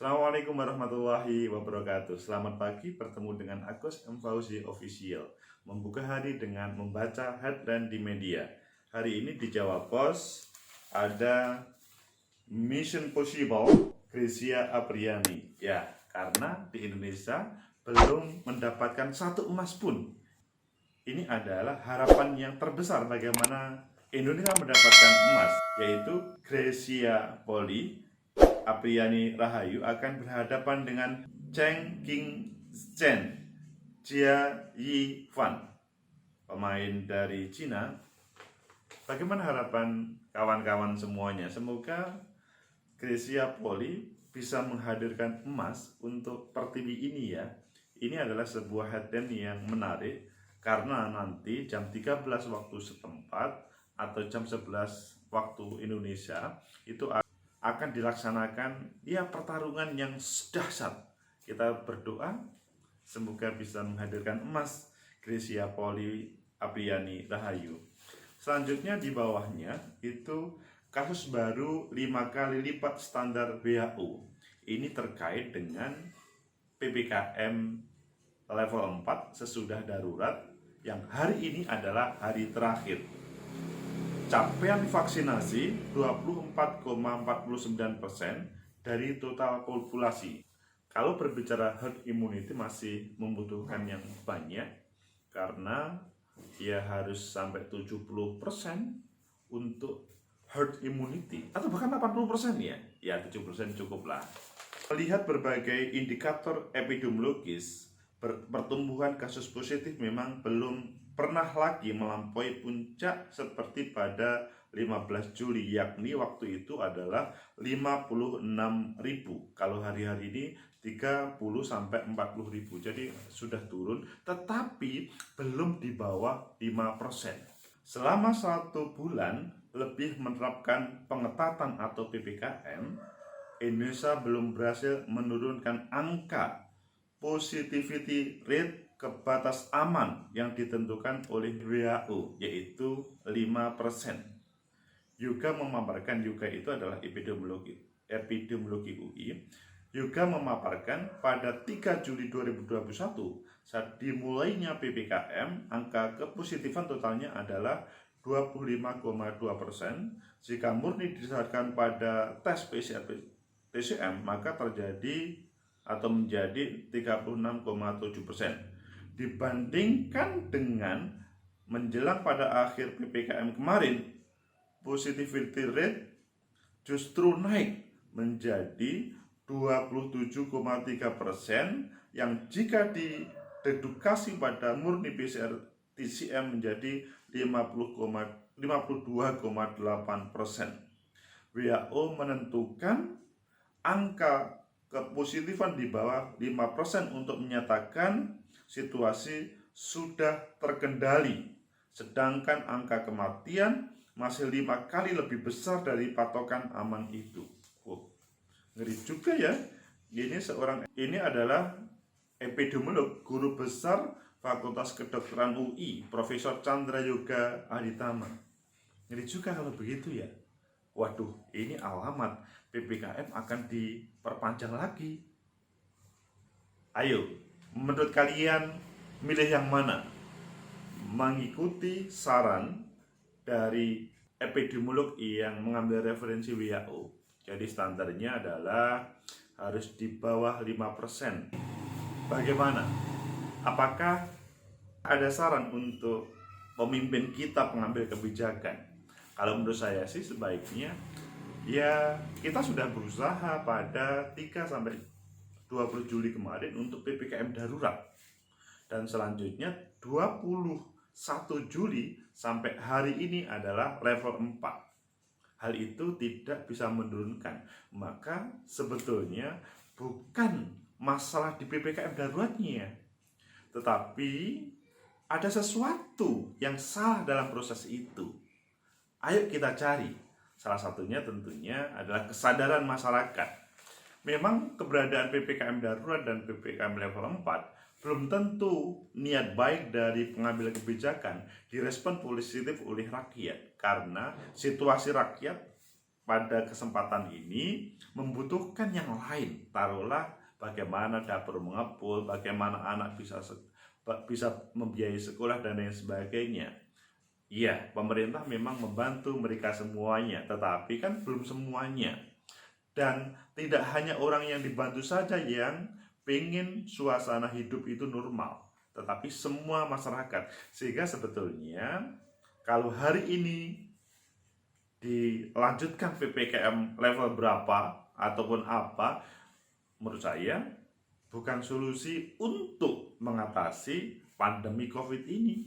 Assalamualaikum warahmatullahi wabarakatuh. Selamat pagi, bertemu dengan Agus M. Fauzi Official. Membuka hari dengan membaca headline di media. Hari ini di Jawa Pos ada Mission Possible Grecia Apriani. Ya, karena di Indonesia belum mendapatkan satu emas pun. Ini adalah harapan yang terbesar bagaimana Indonesia mendapatkan emas, yaitu Grecia Poli Apriani Rahayu akan berhadapan dengan Cheng King Chen Jia Yi Fan, pemain dari Cina. Bagaimana harapan kawan-kawan semuanya? Semoga Grecia Poli bisa menghadirkan emas untuk Pertiwi ini ya. Ini adalah sebuah headline yang menarik karena nanti jam 13 waktu setempat atau jam 11 waktu Indonesia itu akan dilaksanakan ya pertarungan yang dahsyat. Kita berdoa semoga bisa menghadirkan emas Grecia Poli Apriani Rahayu. Selanjutnya di bawahnya itu kasus baru 5 kali lipat standar WHO. Ini terkait dengan PPKM level 4 sesudah darurat yang hari ini adalah hari terakhir. Capaian vaksinasi 24,49% dari total populasi. Kalau berbicara herd immunity masih membutuhkan yang banyak karena ya harus sampai 70% untuk herd immunity atau bahkan 80% ya. Ya 70% cukup lah. Melihat berbagai indikator epidemiologis, pertumbuhan kasus positif memang belum pernah lagi melampaui puncak seperti pada 15 Juli, yakni waktu itu adalah 56.000. Kalau hari-hari ini 30-40.000. Jadi sudah turun, tetapi belum di bawah 5%. Selama 1 bulan lebih menerapkan pengetatan atau PPKM, Indonesia belum berhasil menurunkan angka positivity rate ke batas aman yang ditentukan oleh WHO, yaitu 5%. Juga memaparkan, juga itu adalah epidemiologi UI, juga memaparkan pada 3 Juli 2021 saat dimulainya PPKM, angka kepositifan totalnya adalah 25,2%. Jika murni didasarkan pada tes PCR-TCM, maka terjadi atau menjadi 36,7%. Dibandingkan dengan menjelang pada akhir PPKM kemarin, positivity rate justru naik menjadi 27,3%, yang jika didedukasi pada murni PCR TCM menjadi 52,8%. WHO menentukan angka kepositifan di bawah 5% untuk menyatakan situasi sudah terkendali, sedangkan angka kematian masih 5 kali lebih besar dari patokan aman itu. Ngeri juga ya. Ini adalah epidemiolog, guru besar Fakultas Kedokteran UI, Profesor Chandra Yoga Aditama. Ngeri juga kalau begitu ya. Waduh, ini alamat PPKM akan diperpanjang lagi. Ayo, menurut kalian milih yang mana? Mengikuti saran dari epidemiolog yang mengambil referensi WHO. Jadi standarnya adalah harus di bawah 5%. Bagaimana? Apakah ada saran untuk pemimpin kita pengambil kebijakan? Kalau menurut saya sih sebaiknya ya kita sudah berusaha pada 3-20 Juli kemarin untuk PPKM darurat, dan selanjutnya 21 Juli sampai hari ini adalah level 4. Hal itu tidak bisa menurunkan. Maka sebetulnya bukan masalah di PPKM daruratnya, tetapi ada sesuatu yang salah dalam proses itu. Ayo kita cari. Salah satunya tentunya adalah kesadaran masyarakat. Memang keberadaan PPKM darurat dan PPKM level 4 belum tentu niat baik dari pengambil kebijakan direspon positif oleh rakyat, karena situasi rakyat pada kesempatan ini membutuhkan yang lain. Taruhlah bagaimana dapur mengepul, bagaimana anak bisa membiayai sekolah dan lain sebagainya. Iya, pemerintah memang membantu mereka semuanya, tetapi kan belum semuanya. Dan tidak hanya orang yang dibantu saja yang pengen suasana hidup itu normal, tetapi semua masyarakat. Sehingga sebetulnya kalau hari ini dilanjutkan PPKM level berapa ataupun apa, menurut saya bukan solusi untuk mengatasi pandemi COVID ini.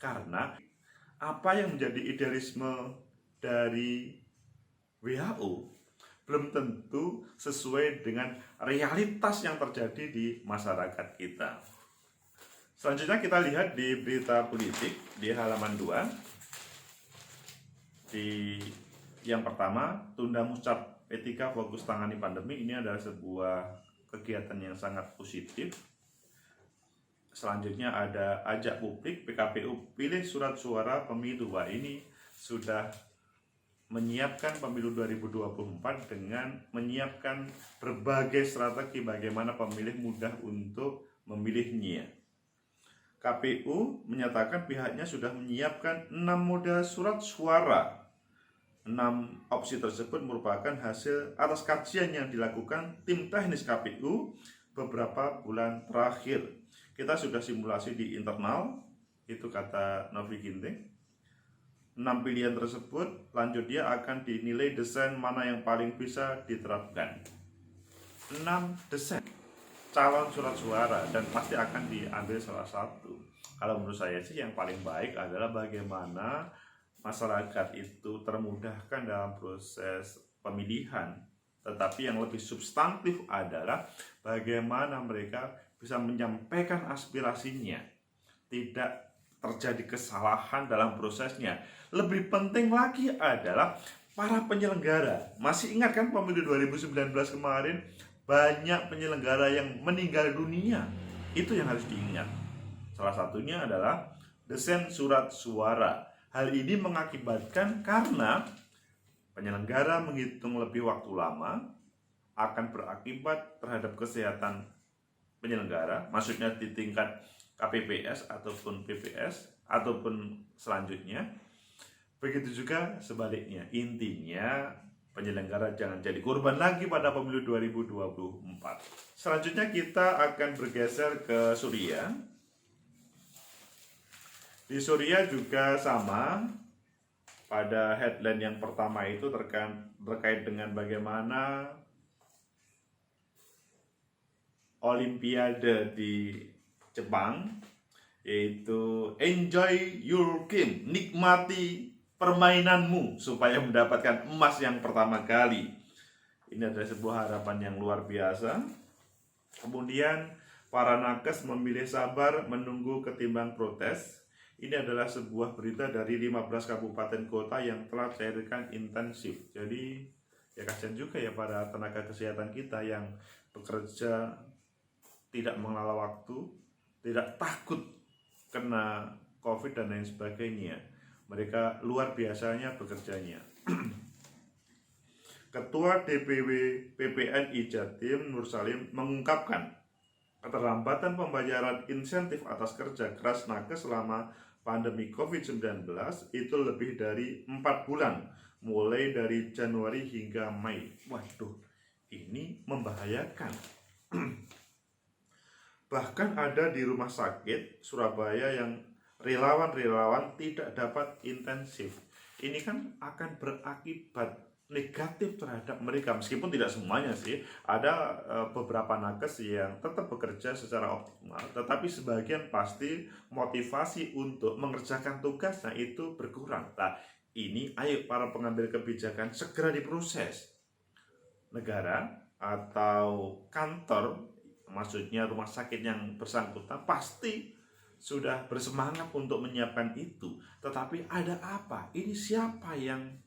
Karena apa yang menjadi idealisme dari WHO belum tentu sesuai dengan realitas yang terjadi di masyarakat kita. Selanjutnya kita lihat di berita politik di halaman 2. Di yang pertama, tunda muscap P3 fokus tangani pandemi. Ini adalah sebuah kegiatan yang sangat positif. Selanjutnya ada ajak publik PKPU pilih surat suara pemilu. Wah, ini sudah menyiapkan pemilu 2024 dengan menyiapkan berbagai strategi bagaimana pemilih mudah untuk memilihnya. KPU menyatakan pihaknya sudah menyiapkan 6 model surat suara. 6 opsi tersebut merupakan hasil atas kajian yang dilakukan tim teknis KPU beberapa bulan terakhir. Kita sudah simulasi di internal, itu kata Novi Ginting. 6 pilihan tersebut, lanjut dia akan dinilai desain mana yang paling bisa diterapkan. 6 desain calon surat suara dan pasti akan diambil salah satu. Kalau menurut saya sih yang paling baik adalah bagaimana masyarakat itu termudahkan dalam proses pemilihan. Tetapi yang lebih substantif adalah bagaimana mereka bisa menyampaikan aspirasinya, tidak terjadi kesalahan dalam prosesnya. Lebih penting lagi adalah para penyelenggara. Masih ingat kan pemilu 2019 kemarin banyak penyelenggara yang meninggal dunia. Itu yang harus diingat. Salah satunya adalah desain surat suara. Hal ini mengakibatkan karena penyelenggara menghitung lebih waktu lama akan berakibat terhadap kesehatan penyelenggara, maksudnya di tingkat KPPS ataupun PPS ataupun selanjutnya. Begitu juga sebaliknya. Intinya penyelenggara jangan jadi korban lagi pada pemilu 2024. Selanjutnya kita akan bergeser ke Suriah. Di Suriah juga sama. Pada headline yang pertama itu terkait dengan bagaimana Olimpiade di Jepang, yaitu enjoy your game, nikmati permainanmu supaya mendapatkan emas yang pertama kali. Ini adalah sebuah harapan yang luar biasa. Kemudian para nakes memilih sabar menunggu ketimbang protes. Ini adalah sebuah berita dari 15 kabupaten kota yang telah cairkan intensif. Jadi ya kasihan juga ya para tenaga kesehatan kita yang bekerja tidak mengelola waktu, tidak takut kena COVID dan lain sebagainya. Mereka luar biasanya bekerjanya. Ketua DPW PPNI Jatim Nur Salim mengungkapkan keterlambatan pembayaran insentif atas kerja keras nakes selama pandemi COVID-19 itu lebih dari 4 bulan, mulai dari Januari hingga Mei. Waduh, ini membahayakan. Bahkan ada di rumah sakit Surabaya yang relawan-relawan tidak dapat intensif. Ini kan akan berakibat negatif terhadap mereka, meskipun tidak semuanya sih. Ada beberapa nakes yang tetap bekerja secara optimal, tetapi sebagian pasti motivasi untuk mengerjakan tugasnya itu berkurang. Nah, ini ayo para pengambil kebijakan segera diproses. Negara atau kantor, maksudnya rumah sakit yang bersangkutan pasti sudah bersemangat untuk menyiapkan itu. Tetapi ada apa? Ini siapa yang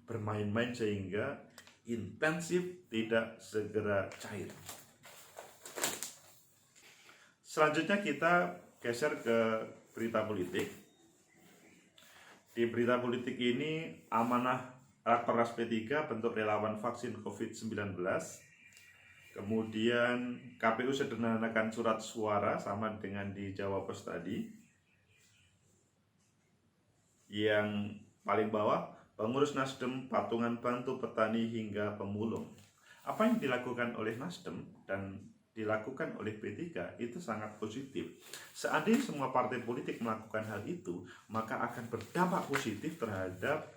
bermain-main sehingga intensif tidak segera cair? Selanjutnya kita geser ke berita politik. Di berita politik ini amanah Rakornas P3 bentuk relawan vaksin COVID-19. Kemudian KPU sederhanakan surat suara sama dengan di Jawa Pos tadi. Yang paling bawah, pengurus Nasdem patungan bantu petani hingga pemulung. Apa yang dilakukan oleh Nasdem dan dilakukan oleh P3 itu sangat positif. Seandainya semua partai politik melakukan hal itu, maka akan berdampak positif terhadap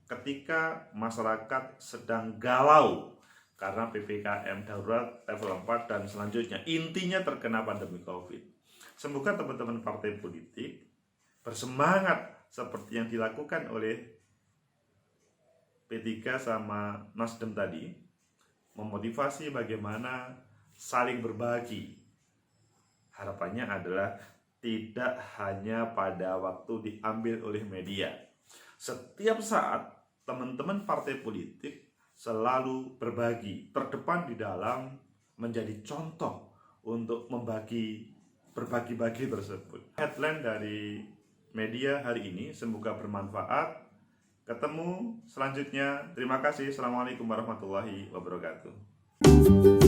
ketika masyarakat sedang galau karena PPKM darurat level 4 dan selanjutnya intinya terkena pandemi COVID. Semoga teman-teman partai politik bersemangat seperti yang dilakukan oleh P3 sama Nasdem tadi, memotivasi bagaimana saling berbagi. Harapannya adalah tidak hanya pada waktu diambil oleh media. Setiap saat teman-teman partai politik selalu berbagi, terdepan di dalam menjadi contoh untuk berbagi-bagi tersebut. Headline dari media hari ini semoga bermanfaat. Ketemu selanjutnya. Terima kasih. Assalamualaikum warahmatullahi wabarakatuh.